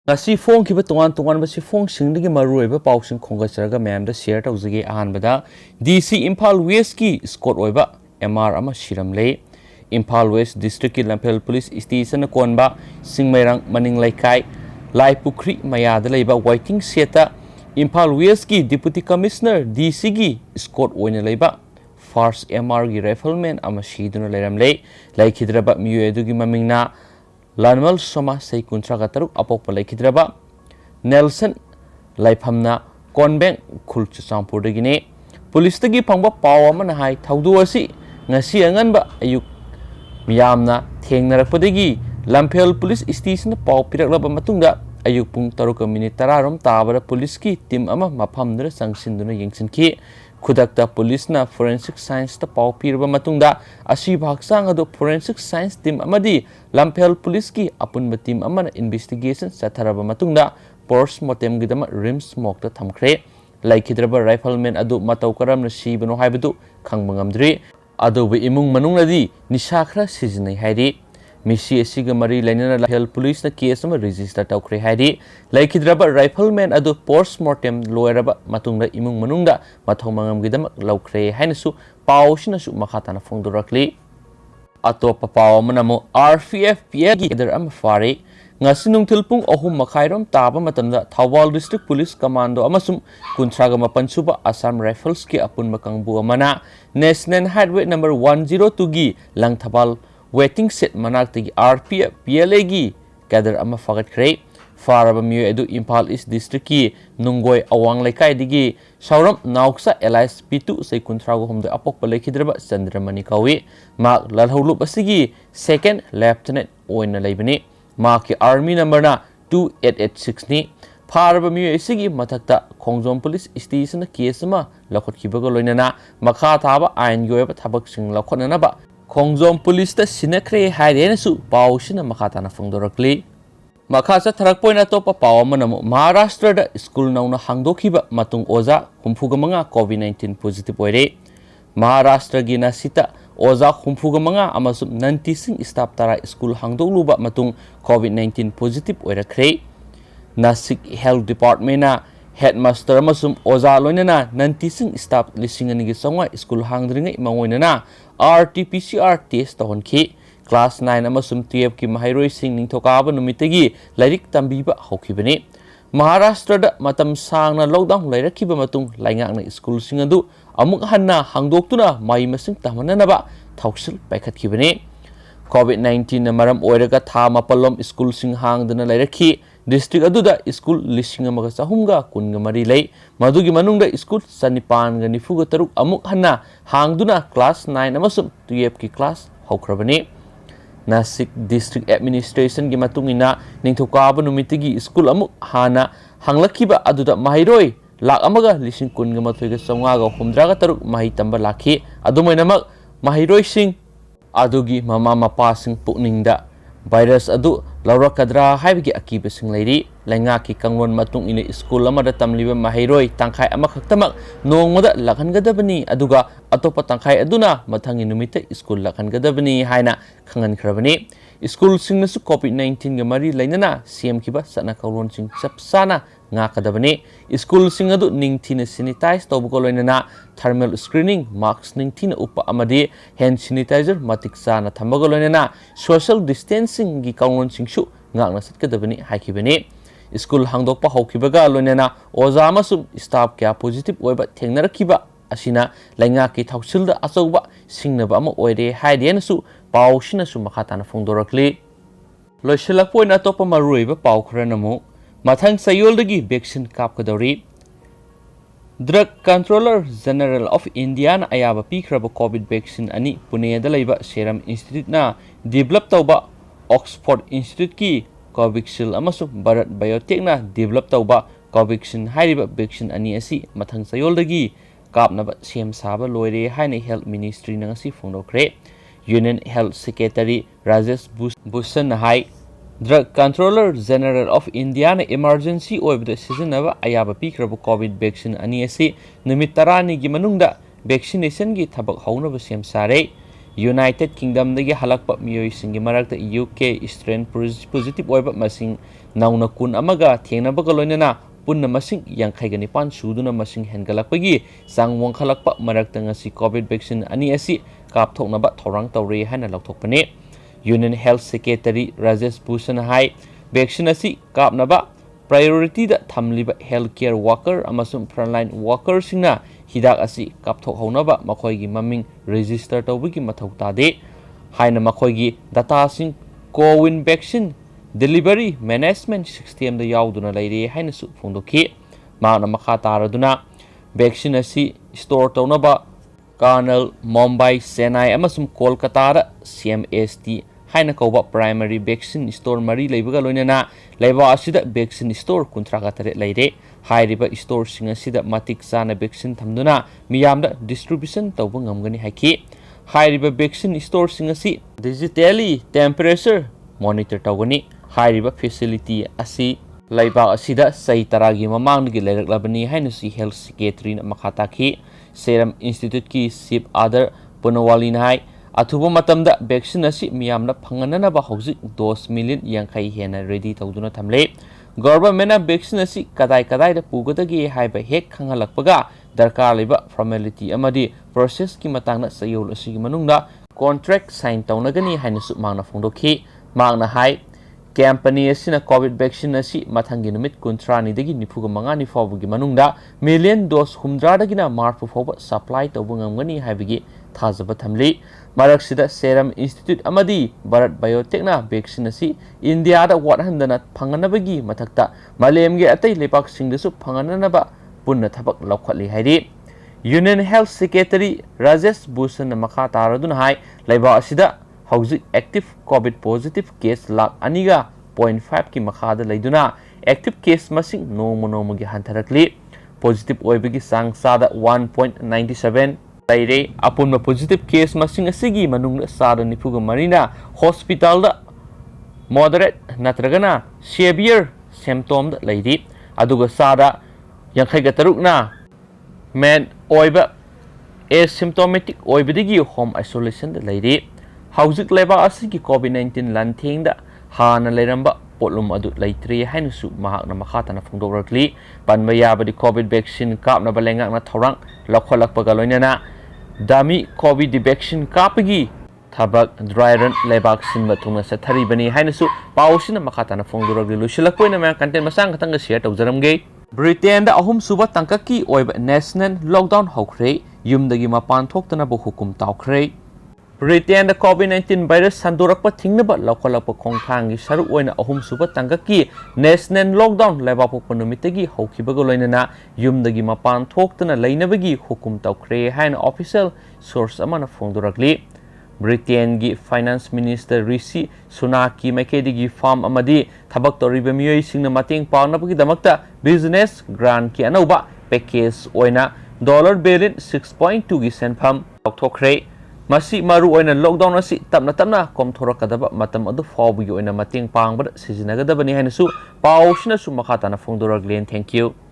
ngasi phone ki ba tongan tongan ba si phone singdigi maru oiba pausing khongasaraga ma'am da share tawjige ahanbada DC Imphal West ki Scott oiba MR ama shiram le Imphal West District ki Lamphel Police Station konba Singmairang Maning Laikai Lai Pukri mayada leiba waiting seta Imphal West ki Deputy Commissioner DC gi Scott oina leiba First MR gi rifleman ama shiduna leiram le laikhidraba miyo edu gi mamingna Lanmal Soma say kuntraga taruk apok laikhidraba Nelson Laifhamna Konbeng Khulchu Sampur dagine Police tagi pangba paw amana hai thaudu asi ngasi anganba ayuk miyamna thengnarakpadagi Lamphel Police Station paw piraklaba matungda ayuk pung 3:10 tabara police ki team ama maphamdra sangsinduna yengsinki khudakta police na forensic science ta paw pirba matungda asi bhaksang ado forensic science team amadi Lamphel police ki apunba team amana investigation satharaba matungda postmortem gidama rims mok ta thamkhre laikhidraba rifleman adu matau karamna sibano haibadu khangba ngamdri adu imung manungnadi nisha khra sijnai hairi Misi asiga mari lainana Lamphel police na case ama register tawkhre hairi laikhidraba rifleman adu postmortem loiraba matungda imung manungda mathau mangam gidam lawkhre hainasu pawsina su makhatana phongdorakli atopa paw manamo RPF PG der am fari ngasi nungthil pung 3:30 taba matamda Thawal District Police Commando amasum kuntraga mapansuba Assam Rifles ki apunba kangbu amana National Highway number 102 gi Langthabal waiting set manak tagi RPF PLA gi gather ama fagat khre faraba miyo edu Imphal East District ki Nungoi Awang Laikai digi Sauram Nauksa LIS P2 say kuntrago humda apok palekhidraba Chandramani kawi mak lalhulup asigi second lieutenant oina laibani mak ki army number na 2886 ni faraba miyo asigi mathakta Khongjom Police Station case ma lakhotkibaga loinana makha thaba ain yoeba thabak sing lakhotnana ba Khongjom Police ta sinakre hairena su pawsina makhatana phongdorakli makasa tharakpoina topa paw manamo Maharashtra da school nauna hangdokhiba matung oza 35 COVID-19 positive oire Maharashtra gi nasita oza 35 amasum 96 staff tara school hangdokluba matung COVID-19 positive oirakre Nasik Health Department na headmaster amasum oza loinana 96 staff lisingani gi songwa school hangdringai mangoinana RT-PCR test tahonki class 9 amasum 12 ki mahairoi sing ningthokaba numitagi lairik tambiba hokibani Maharashtra da matam sangna lockdown lairakhiba matung laingakna school sing adu amuk hanna hangdoktuna mai masing tahmananaba thausil paikhatkibani COVID-19 na maram oiraga tha mapalom school sing hangdana lairakhi district aduda school lising amaga sahumga kunga mari lei madugi manungda school sanipan ga nifuga taruk amuk hanna hangduna class 9 amasum 12 ki class hokrabani Nasik District Administration gi matungina ningthokaba numitigi school amuk hana hanglakhiba aduda mahiroi lak amaga lising kunga mathoiga songa ga humdra ga taruk mahi tamba lakhi adumoinamak mahiroi sing adugi mama mapa sing pukningda virus adu laurakadra haibigi akiba sing leiri lainga ki kangwon matung ine school amada tamliba mahiroi tangkhai ama khaktamak nongmada lakhangadabani aduga atopa tangkhai aduna mathangi numita school lakhangadabani haina khangan khrabani school sing nasu COVID-19 ga mari lainana CM kiba sana kawron sing sapsana ngakadabani school sing adu ningthina sanitize tawbuko loinana thermal screening mask ningthina upa amadi hand sanitizer matiksana thambago loinana social distancing gi kawron sing shu ngakna satkadabani haikibani school hangdokpa haukibaga loinana oza amasum staff kya positive oiba thengnarakhiba asina lainga ki thausilda achauba singnaba ama oire haidenasu pawsina su makhatana phongdorakli loisilakpoina topa maruiba pawkhranamu mathang sayoldagi vaccine kapkadori Drug Controller General of India na ayaba pikraba COVID vaccine ani Pune da laiba Serum Institute na develop tauba Oxford Institute ki Covaxin amasung Bharat Biotech na develop tauba Covaxin hairiba vaccine ani asi mathang sayoldagi kapnaba sem saba loire haina Health Ministry na ngasi phongdokre Union Health Secretary Rajesh Bhushan na hai Drug Controller General of India na emergency oibda sizinaba ayaba pikraba COVID vaccine ani asi numit 10 gi manungda vaccination gi thabak haunaba sem sare United Kingdom दगी हलकप मियोइसिंगी मरक्ता UK strain positive ओइबा मसिंग नौना कुन अमगा थेंगनबगा लोइनना पुन्ना मसिंग यांखैगा निपान सुदुना मसिंग हेनगलकपगी सांग वंखलकपा मरक्ता ngasi कोविड वैक्सीन अनि असि कापथोकनबा थौरांग तौरे हाना लौथोकपने union health secretary Rajesh Bhushan हाई वैक्सीन असि कापनबा प्रायोरिटी दा थमलिबा हेल्थ केयर वर्कर अमसुम फ्रंटलाइन वर्कर सिंगना हिदाक असि कापथोकहौनबा मखोयगी ममिंग रजिस्टर तौबगी मथौ तादे हाइना मखोयगी डाटा सिंग CoWIN vaccine delivery management system दा यावदुना लैरे हाइनसु फोंदोखि माना मखा तारदुना वैक्सीन असि स्टोर तौनबा कर्नल मुंबई चेन्नई अमसुम Kolkata CMST हाइना कौबा primary vaccine store मरी लेबगा लोइनना लेबा असिदा वैक्सीन स्टोर कुंथ्रागा तरे लैरे हाइरिबा स्टोर सिंग असिदा मतिक चाना वैक्सीन थमदुना मियामदा डिस्ट्रीब्यूशन तौबा ngamgani हाइखि हाइरिबा वैक्सीन स्टोर सिंग असि डिजिटली टेम्परेचर मॉनिटर तौगनी हाइरिबा फैसिलिटी असि लैबा असिदा सही तरागी ममांगदगी लेरक्लबनी हाइनसि हेल्थ सेक्रेटरी मखा ताखि सेरम इंस्टीट्यूट की चीफ आदर पुनवाली नाइ अथुबा मतमदा वैक्सीन असि मियामना फंगननबा हौजिक डोज मिलियन यांखै हेना रेडी तौदुना थमले गवर्नमेंट वैक्सीन असि कदाई कदाई दा पुगदगी हाइबा हेक खंगलकपगा दरकार लेबा फॉर्मेलिटी अमदी प्रोसेस की मतंगना सयोल असि मनुंगदा कॉन्ट्रैक्ट साइन तौनगनी हाइनसु मांगना फोंदोखि मांगना हाइ कैंपनी असिना कोविड वैक्सीन असि मथंगी नुमित 30 निफुगा मंगानी फावगी मनुंगदा मिलियन डोज 100 मार्फु फाव सप्लाई तौब ngamgani हाइबगी थाजबा थमली मरक्सिदा सेरम इंस्टीट्यूट अमदी भारत बायोटेकना वैक्सीन असि इंडिया दा वाटहंदना फंगनबगी मथक्ता मालेमगे अतै लेपाक सिंगदसु फंगननबा पुन्ना थबक लौखली हाइरि union health secretary Rajesh Bhushan मखा तारदुन हाइ लेबा असिदा हौजिक active covid positive case lakh 2.5 की मखादा लैदुना एक्टिव केस मसिंग नोमोगी हंथरकली पॉजिटिव ओइबगी सांग सादा 1.97 लैरे अपुन पॉजिटिव केस मसिंग असिगी मनुंग सादा निफुगा मरीना हॉस्पिटल दा मॉडरेट नत्रगना सेवियर सिम्टोम दा लैरि अदुगा सादा 53 मेन ओइबा एसिम्टोमेटिक ओइबदिगी होम आइसोलेशन दा लैरि हौजिक लेबा असिगी कोविड-19 लांथेंगदा हाना लेरंबा पोलुम अदु लैत्रे हाइनसु महाकना मखातना फोंदोरकली पनबा याबदि कोविड वैक्सीन कापनबा लेंगाकना थौरांग लौखलकपगा लोइनना दामी कोविड वैक्सीन कापगी थबक ड्राई रन लेबाक सिनबा थुंगना सथरिबनी हाइनसु पाउसिना मखातना फोंदोरकली लुसिलकपोइना मा कंटेंट मसांग खतंग शेयर तौजरमगे ब्रिटेन दा अहुम सुबा तंककी ओइबा नेशनल लॉकडाउन हौख्रे युमदगी मपान थोक्तनबा हुकुम ताउख्रे ब्रिटेन कोविड-19 वायरस संदोरक थिंगनब लौखलप खोंथांगी सरुक ओइना अहुम सुब तंगकी नेशनल लॉकडाउन लेबापोप नुमितगी हौखिबगो लोइनना युमदगी मपान थोक्तना लैनबगी हुकुम तौख्रे हाइन ऑफिशियल सोर्स अमना फोंदोरकली ब्रिटेन की फाइनेंस मिनिस्टर ऋषि सुनाक की मैकेदी फार्म अमदी थबक तौरिबा मियोइसिंगना मतेंग पांगनबगीदमक्ता बिजनेस ग्रांट की अनौबा पैकेज ओइना $1 बिलियन 6.2 की सेनफम लौथोख्रे मसी मारू ओइना लॉकडाउन असि तपना तपना कोमथोरकदबा मतम अदु फावबगी ओइना मतेंग पांगबद सिजिनगदबनी हाइनसु पाउसिनसु मखाताना फोंदोरगलेन थैंक यू।